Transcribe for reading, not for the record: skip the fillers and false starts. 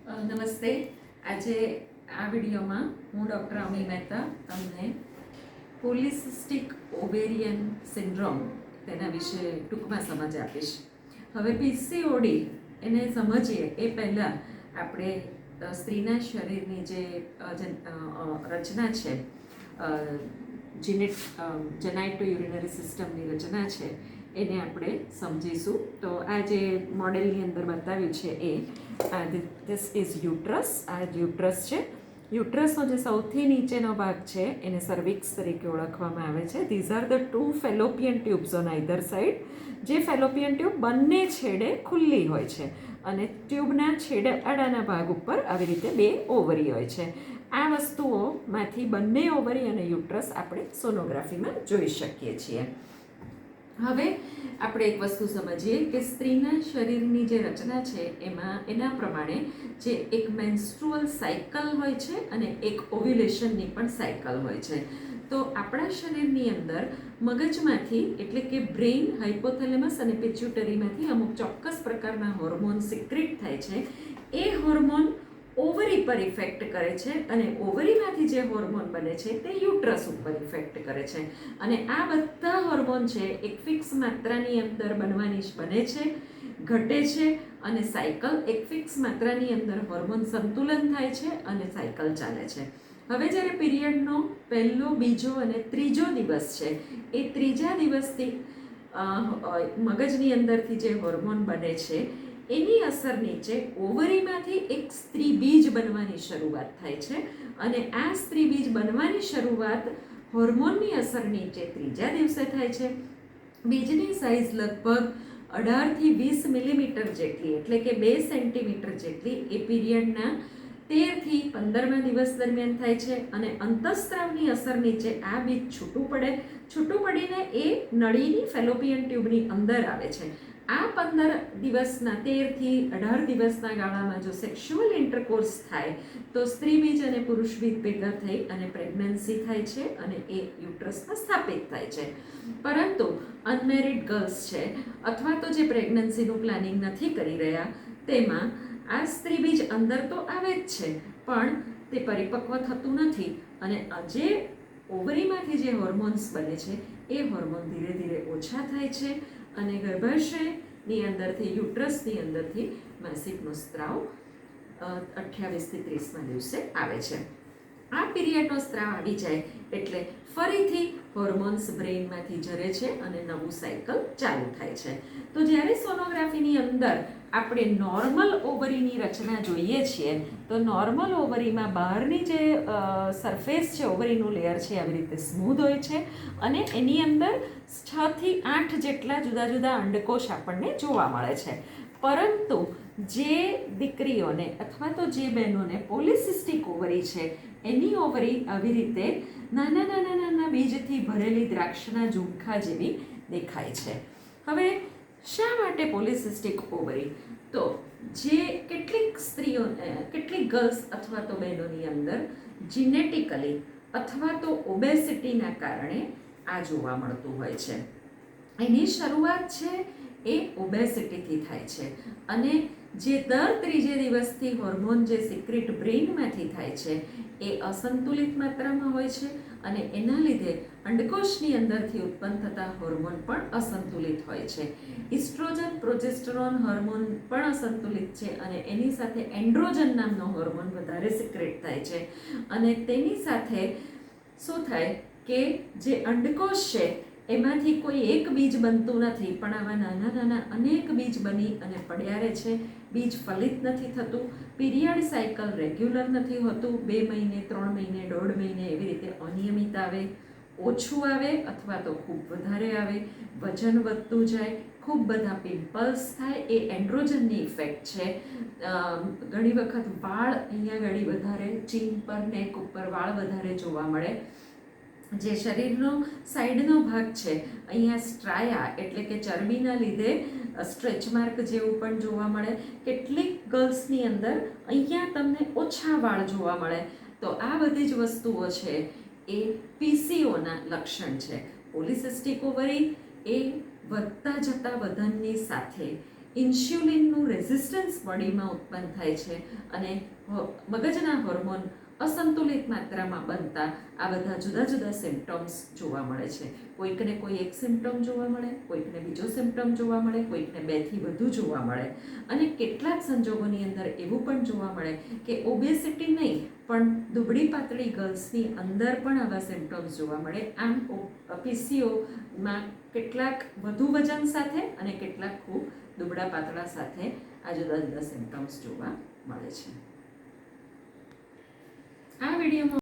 નમસ્તે. આજે આ વિડીયોમાં હું ડૉક્ટર અમી મહેતા તમને પોલિસિસ્ટિક ઓવેરિયન સિન્ડ્રોમ તેના વિશે ટૂંકમાં સમજ આપીશ. હવે પીસીઓડી એને સમજીએ એ પહેલાં આપણે સ્ત્રીના શરીરની જે રચના છે, જેનાઇટો યુરિનરી સિસ્ટમની રચના છે એને આપણે સમજીશું. તો આ જે મોડેલની અંદર બતાવ્યું છે એ ધીસ ઇઝ યુટ્રસ. આ યુટ્રસ છે. યુટ્રસનો જે સૌથી નીચેનો ભાગ છે એને સર્વિક્સ તરીકે ઓળખવામાં આવે છે. These are the two fallopian tubes on either side. જે ફેલોપિયન ટ્યુબ બંને છેડે ખુલ્લી હોય છે અને ટ્યુબના છેડાના ભાગ ઉપર આવી રીતે બે ઓવરી હોય છે. આ વસ્તુઓમાંથી બંને ઓવરી અને યુટ્રસ આપણે સોનોગ્રાફીમાં જોઈ શકીએ છીએ. હવે આપણે એક વસ્તુ સમજીએ કે સ્ત્રીના શરીરની જે રચના છે એના પ્રમાણે જે એક મેન્સ્ટ્રુઅલ સાયકલ હોય છે અને એક ઓવ્યુલેશનની પણ સાયકલ હોય છે. તો આપણા શરીરની અંદર મગજમાંથી એટલે કે બ્રેઇન, હાઇપોથેલેમસ અને પિટ્યુટરીમાંથી અમુક ચોક્કસ પ્રકારના હોર્મોન સિક્રેટ થાય છે. એ હોર્મોન ઓવરી પર ઇફેક્ટ કરે છે અને ઓવરીમાંથી જે હોર્મોન બને છે તે યુટ્રસ ઉપર ઇફેક્ટ કરે છે. અને આ બધા હોર્મોન છે એક ફિક્સ માત્રાની અંદર બને છે, ઘટે છે અને સાયકલ એક ફિક્સ માત્રાની અંદર હોર્મોન સંતુલન થાય છે અને સાયકલ ચાલે છે. હવે જ્યારે પીરિયડનો પહેલો, બીજો અને ત્રીજો દિવસ છે એ ત્રીજા દિવસથી મગજની અંદરથી જે હોર્મોન બને છે એની અસર નીચે ઓવરીમાંથી એક સ્ત્રી બીજ બનવાની શરૂઆત થાય છે અને આ સ્ત્રી બીજ બનવાની શરૂઆત હોર્મોનની અસર નીચે ત્રીજા દિવસે થાય છે. બીજની સાઇઝ લગભગ 18થી 20 મિલીમીટર જેટલી એટલે કે 2 સેન્ટીમીટર જેટલી એ પીરિયડના 13થી 15મા દિવસ દરમિયાન થાય છે અને અંતઃસ્ત્રાવની અસર નીચે આ બીજ છૂટું પડીને એ નળીની ફેલોપિયન ટ્યુબની અંદર આવે છે. આ 13 થી 18 દિવસના ગાળામાં જો સેક્સ્યુઅલ ઇન્ટરકોર્સ થાય તો સ્ત્રી બીજ અને પુરુષ બીજ ભેગા થઈ અને પ્રેગ્નન્સી થાય છે અને એ યુટ્રસમાં સ્થાપિત થાય છે. પરંતુ અનમેરિડ ગર્લ્સ છે અથવા તો જે પ્રેગ્નન્સીનું પ્લાનિંગ નથી કરી રહ્યા તેમાં આ સ્ત્રી બીજ અંદર તો આવે જ છે પણ તે પરિપક્વ થતું નથી અને જે ઓવરીમાંથી જે હોર્મોન્સ બને છે એ હોર્મોન ધીરે ધીરે ઓછા થાય છે અને ગર્ભાશયની અંદરથી, યુટ્રસની અંદરથી માસિકનો સ્ત્રાવ 28થી 30મા દિવસે આવે છે. આ પીરિયડનો સ્ત્રાવ આવી જાય એટલે ફરીથી હોર્મોન્સ બ્રેઇનમાંથી ઝરે છે અને નવું સાયકલ ચાલુ થાય છે. તો જ્યારે સોનોગ્રાફીની અંદર આપણે નોર્મલ ઓવરીની રચના જોઈએ છીએ તો નોર્મલ ઓવરીમાં બહારની જે સરફેસ છે, ઓવરીનું લેયર છે આવી રીતે સ્મૂધ હોય છે અને એની અંદર 6 થી 8 જેટલા જુદા જુદા અંડકોષ આપણને જોવા મળે છે. પરંતુ જે દીકરીઓને અથવા તો જે બહેનોને પોલિસિસ્ટિક ઓવરી છે એની ઓવરી આવી રીતે નાના બીજથી ભરેલી દ્રાક્ષના ઝુમખા જેવી દેખાય છે. હવે શા માટે પોલિસિસ્ટિક ઓવરી? તો જે કેટલીક ગર્લ્સ અથવા તો બહેનોની અંદર જીનેટિકલી અથવા તો ઓબેસિટીના કારણે આ જોવા મળતું હોય છે. એની શરૂઆત છે એ ઓબેસિટીથી થાય છે અને જે દર ત્રીજે દિવસથી હોર્મોન જે સિક્રેટ બ્રેઇનમાંથી થાય છે એ અસંતુલિત માત્રામાં હોય છે અને એના લીધે અંડકોષની અંદરથી ઉત્પન્ન થતા હોર્મોન પણ અસંતુલિત હોય છે. ઇસ્ટ્રોજન, પ્રોજેસ્ટેરોન હોર્મોન પણ અસંતુલિત છે અને એની સાથે એન્ડ્રોજન નામનો હોર્મોન વધારે સિક્રેટ થાય છે અને તેની સાથે શું થાય કે જે અંડકોષ છે એમાંથી કોઈ એક બીજ બનતું નથી પણ આવા નાના અનેક બીજ બની અને પડ્યા રહે છે. બીજ ફલિત નથી થતું, પીરિયડ સાયકલ રેગ્યુલર નથી હોતું, 2 મહિને, 3 મહિને, 1.5 મહિને એવી રીતે અનિયમિત આવે, ઓછું આવે અથવા તો ખૂબ વધારે આવે, વજન વધતું જાય, ખૂબ બધા પિમ્પલ્સ થાય. એ એન્ડ્રોજનની ઇફેક્ટ છે. ઘણી વખત વાળ અહીંયા આગળ વધારે, ચીન પર, નેક ઉપર વાળ વધારે જોવા મળે. જે શરીરનો સાઈડનો ભાગ છે અહીંયા સ્ટ્રાયા એટલે કે ચરબીના લીધે સ્ટ્રેચ માર્ક જેવું પણ જોવા મળે. કેટલીક ગર્લ્સની અંદર અહીંયા તમને ઓછા વાળ જોવા મળે. તો આ બધી જ વસ્તુઓ છે એ પીસીઓના લક્ષણ છે. પોલિસિસ્ટિક ઓવરી એ વધતા જતા વજનની સાથે ઇન્સ્યુલિનનું રેઝિસ્ટન્સ બોડીમાં ઉત્પન્ન થાય છે અને મગજના હોર્મોન અસંતુલિત માત્રામાં બનતા આ બધા જુદા જુદા સિમ્પટમ્સ જોવા મળે છે. કોઈકને કોઈ એક સિમ્પટમ જોવા મળે, કોઈકને બીજો સિમ્પટમ જોવા મળે, કોઈકને 2 થી વધુ જોવા મળે. અને કેટલાક સંજોગોની અંદર એવું પણ જોવા મળે કે ઓબેસિટી નહીં પણ દુબળી પાતળી ગર્લ્સની અંદર પણ આવા સિમ્પટમ્સ જોવા મળે. આમ પીસીઓમાં કેટલાક વધુ વજન સાથે અને કેટલાક ખૂબ દુબળા પાતળા સાથે આ જુદા જુદા સિમ્પટમ્સ જોવા મળે છે. આ વિડીયોમાં